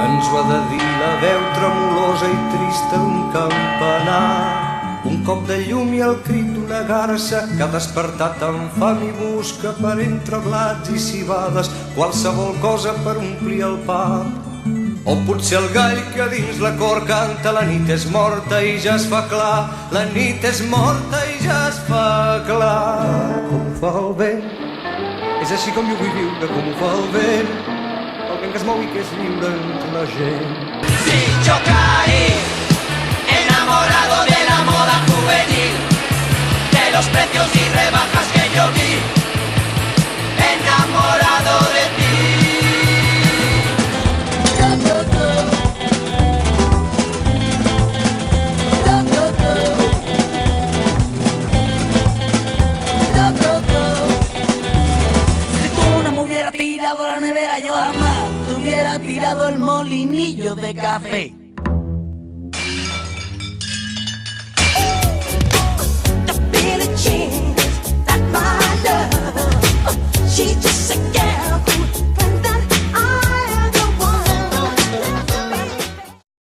Ens ho ha de dir la veu tremolosa i trista d'un campanar. Un cop de llum i el crit d'una garça que ha despertat amb fam i busca per entre blats i cibades qualsevol cosa per omplir el pap. O potser el gall que dins la cor canta la nit és morta i ja es fa clar, la nit és morta i ja es fa clar. Com ho fa el vent, és així com jo vull viure, com ho fa el vent que es mou i que és lliure entre la gent. Si yo caí enamorado de la moda juvenil, de los precios y rebajas que yo vi, enamorado de ti. Si tú no me hubieras tirado a la nevera, yo jamás hubiera tirado el molinillo de café.